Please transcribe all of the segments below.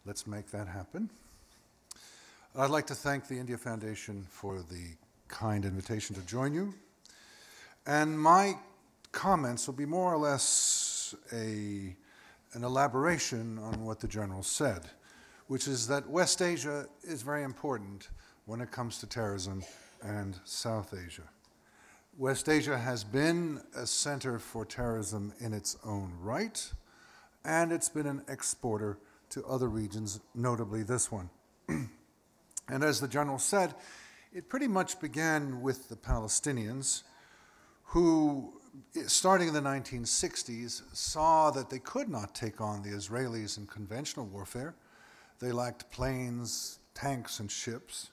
Let's make that happen. I'd like to thank the India Foundation for the kind invitation to join you. And my comments will be more or less an elaboration on what the General said, which is that West Asia is very important when it comes to terrorism and South Asia. West Asia has been a center for terrorism in its own right, and it's been an exporter to other regions, notably this one. And as the General said, it pretty much began with the Palestinians, who, starting in the 1960s, saw that they could not take on the Israelis in conventional warfare. They lacked planes, tanks, and ships.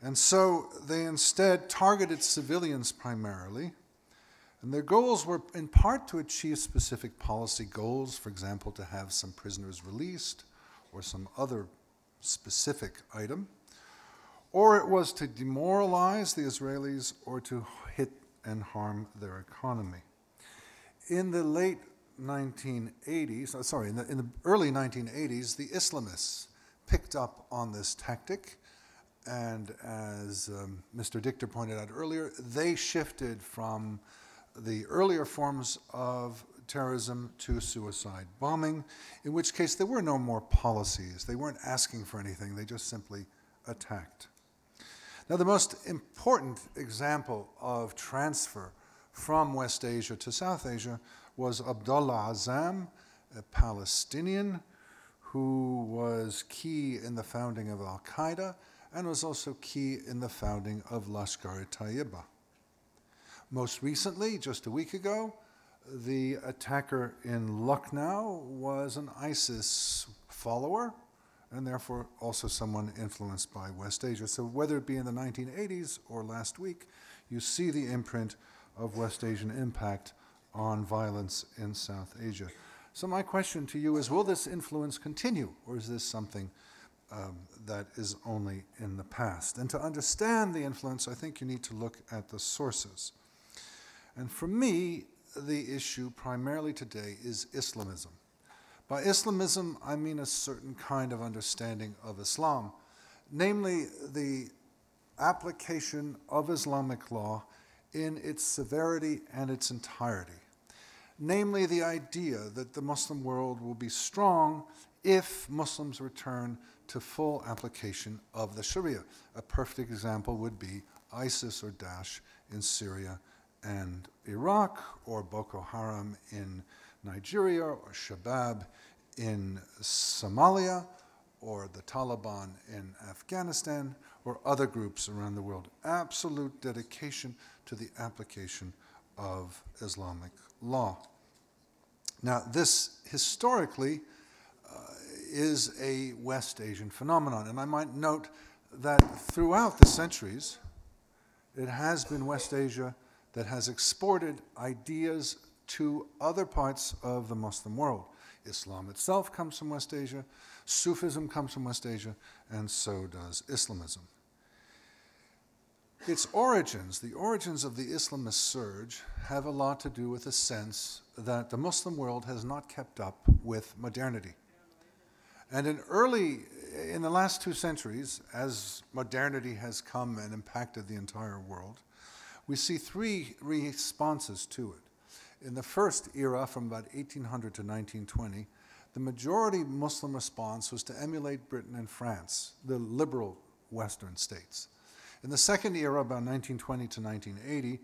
And so they instead targeted civilians primarily. And their goals were in part to achieve specific policy goals, for example, to have some prisoners released or some other specific item. Or it was to demoralize the Israelis or to hit and harm their economy. In the late 1980s, in the early 1980s, the Islamists picked up on this tactic, and as Mr. Dichter pointed out earlier, they shifted from the earlier forms of terrorism to suicide bombing, in which case there were no more policies. They weren't asking for anything, they just simply attacked. Now, the most important example of transfer from West Asia to South Asia was Abdullah Azzam, a Palestinian who was key in the founding of Al-Qaeda and was also key in the founding of Lashkar-e-Taiba. Most recently, just a week ago, the attacker in Lucknow was an ISIS follower, and therefore also someone influenced by West Asia. So whether it be in the 1980s or last week, you see the imprint of West Asian impact on violence in South Asia. So my question to you is, will this influence continue, or is this something that is only in the past? And to understand the influence, I think you need to look at the sources. And for me, the issue primarily today is Islamism. By Islamism, I mean a certain kind of understanding of Islam, namely the application of Islamic law in its severity and its entirety. Namely, the idea that the Muslim world will be strong if Muslims return to full application of the Sharia. A perfect example would be ISIS or Daesh in Syria and Iraq, or Boko Haram in Nigeria, or Shabab in Somalia, or the Taliban in Afghanistan, or other groups around the world. Absolute dedication to the application of Islamic law. Now, this historically is a West Asian phenomenon, and I might note that throughout the centuries, it has been West Asia that has exported ideas to other parts of the Muslim world. Islam itself comes from West Asia, Sufism comes from West Asia, and so does Islamism. Its origins, the origins of the Islamist surge, have a lot to do with the sense that the Muslim world has not kept up with modernity. And in the last 2 centuries, as modernity has come and impacted the entire world, we see 3 responses to it. In the first era, from about 1800 to 1920, the majority Muslim response was to emulate Britain and France, the liberal Western states. In the second era, about 1920 to 1980,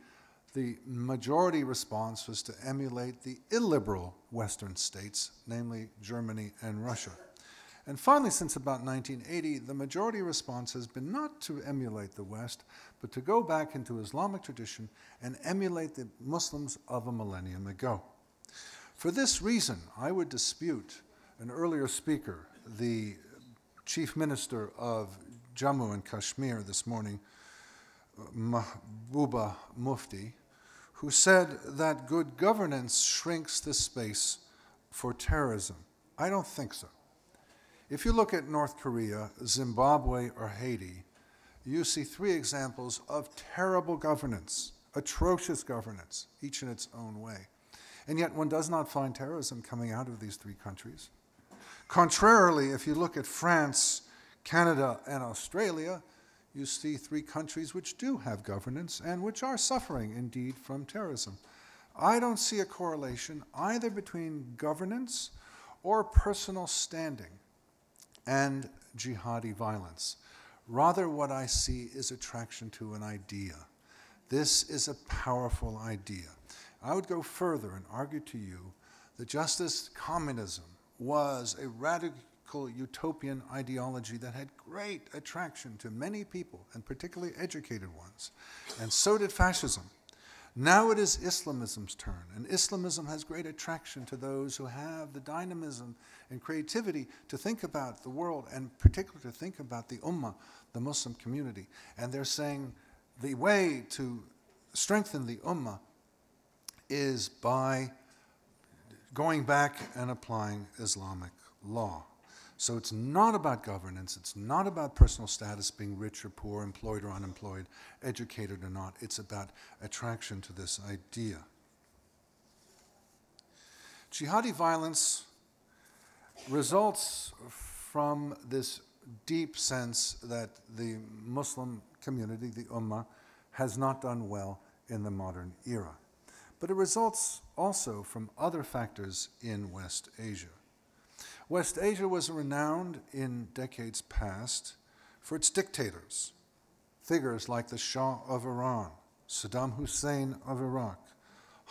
the majority response was to emulate the illiberal Western states, namely Germany and Russia. And finally, since about 1980, the majority response has been not to emulate the West, but to go back into Islamic tradition and emulate the Muslims of a millennium ago. For this reason, I would dispute an earlier speaker, the Chief Minister of Jammu and Kashmir this morning, Mahbooba Mufti, who said that good governance shrinks the space for terrorism. I don't think so. If you look at North Korea, Zimbabwe, or Haiti, you see 3 examples of terrible governance, atrocious governance, each in its own way. And yet one does not find terrorism coming out of these 3 countries. Contrarily, if you look at France, Canada, and Australia, you see three countries which do have governance and which are suffering indeed from terrorism. I don't see a correlation either between governance or personal standing and jihadi violence. Rather, what I see is attraction to an idea. This is a powerful idea. I would go further and argue to you that just as communism was a radical utopian ideology that had great attraction to many people, and particularly educated ones, and so did fascism. Now it is Islamism's turn, and Islamism has great attraction to those who have the dynamism and creativity to think about the world, and particularly to think about the Ummah, the Muslim community. And they're saying the way to strengthen the Ummah is by going back and applying Islamic law. So it's not about governance, it's not about personal status, being rich or poor, employed or unemployed, educated or not. It's about attraction to this idea. Jihadi violence results from this deep sense that the Muslim community, the Ummah, has not done well in the modern era. But it results also from other factors in West Asia. West Asia was renowned in decades past for its dictators, figures like the Shah of Iran, Saddam Hussein of Iraq,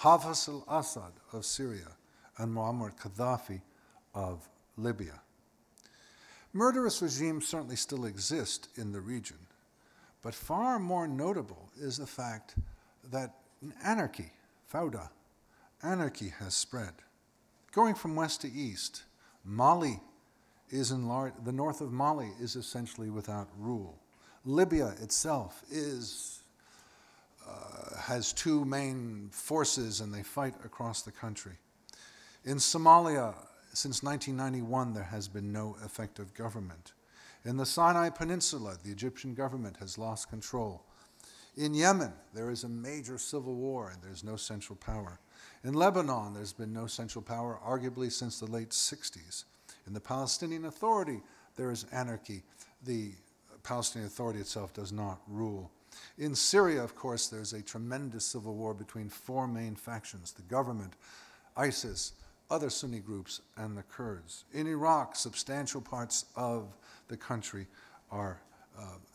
Hafez al-Assad of Syria, and Muammar Gaddafi of Libya. Murderous regimes certainly still exist in the region, but far more notable is the fact that anarchy, fawda, anarchy has spread. Going from west to east, Mali is the north of Mali is essentially without rule. Libya itself has two main forces and they fight across the country. In Somalia, since 1991, there has been no effective government. In the Sinai Peninsula, the Egyptian government has lost control. In Yemen, there is a major civil war and there's no central power. In Lebanon, there's been no central power, arguably since the late 60s. In the Palestinian Authority, there is anarchy. The Palestinian Authority itself does not rule. In Syria, of course, there's a tremendous civil war between four main factions: the government, ISIS, other Sunni groups, and the Kurds. In Iraq, substantial parts of the country are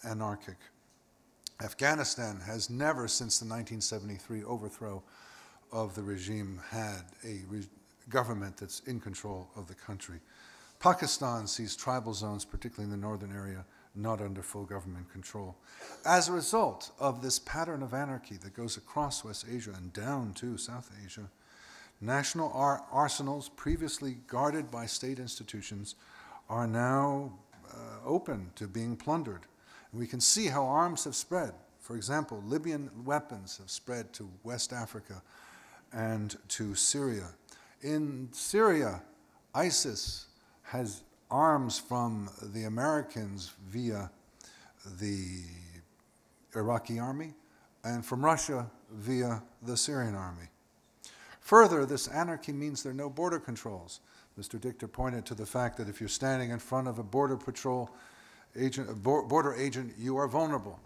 anarchic. Afghanistan has never, since the 1973 overthrow of the regime, had a government that's in control of the country. Pakistan sees tribal zones, particularly in the northern area, not under full government control. As a result of this pattern of anarchy that goes across West Asia and down to South Asia, national arsenals previously guarded by state institutions are now open to being plundered. And we can see how arms have spread. For example, Libyan weapons have spread to West Africa and to Syria. In Syria, ISIS has arms from the Americans via the Iraqi army, and from Russia via the Syrian army. Further, this anarchy means there are no border controls. Mr. Dichter pointed to the fact that if you're standing in front of a border patrol agent, a border agent, you are vulnerable.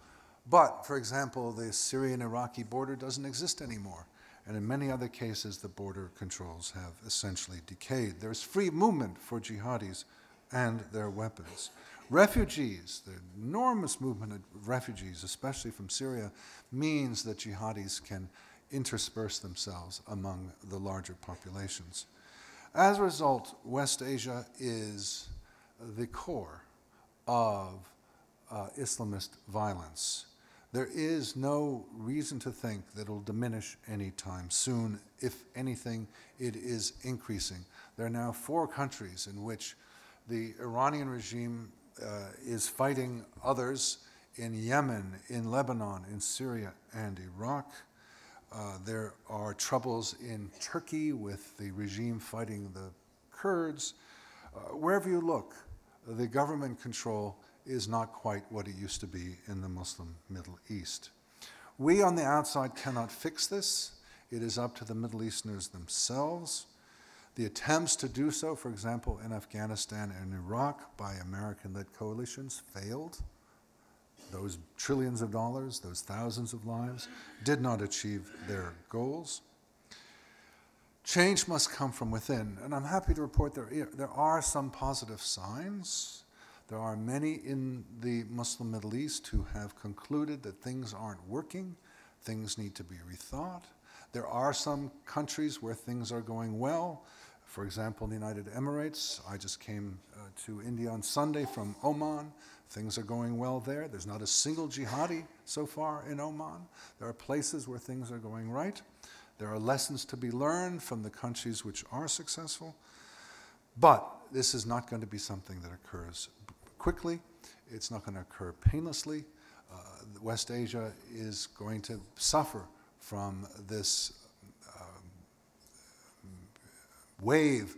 But, for example, the Syrian-Iraqi border doesn't exist anymore. And in many other cases, the border controls have essentially decayed. There's free movement for jihadis and their weapons. Refugees, the enormous movement of refugees, especially from Syria, means that jihadis can intersperse themselves among the larger populations. As a result, West Asia is the core of Islamist violence. There is no reason to think that it will diminish anytime soon. If anything, it is increasing. There are now 4 countries in which the Iranian regime is fighting others: in Yemen, in Lebanon, in Syria, and Iraq. There are troubles in Turkey with the regime fighting the Kurds. Wherever you look, the government control is not quite what it used to be in the Muslim Middle East. We on the outside cannot fix this. It is up to the Middle Easterners themselves. The attempts to do so, for example, in Afghanistan and Iraq by American-led coalitions failed. Those trillions of dollars, those thousands of lives, did not achieve their goals. Change must come from within, and I'm happy to report there are some positive signs. There are many in the Muslim Middle East who have concluded that things aren't working, things need to be rethought. There are some countries where things are going well. For example, in the United Emirates, I just came to India on Sunday from Oman. Things are going well there. There's not a single jihadi so far in Oman. There are places where things are going right. There are lessons to be learned from the countries which are successful. But this is not going to be something that occurs quickly. It's not going to occur painlessly. West Asia is going to suffer from this wave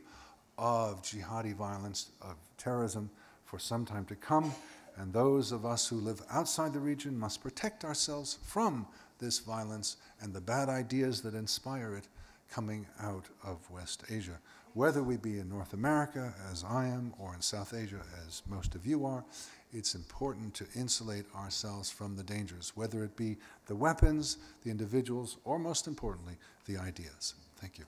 of jihadi violence, of terrorism, for some time to come. And those of us who live outside the region must protect ourselves from this violence and the bad ideas that inspire it coming out of West Asia. Whether we be in North America, as I am, or in South Asia, as most of you are, it's important to insulate ourselves from the dangers, whether it be the weapons, the individuals, or most importantly, the ideas. Thank you.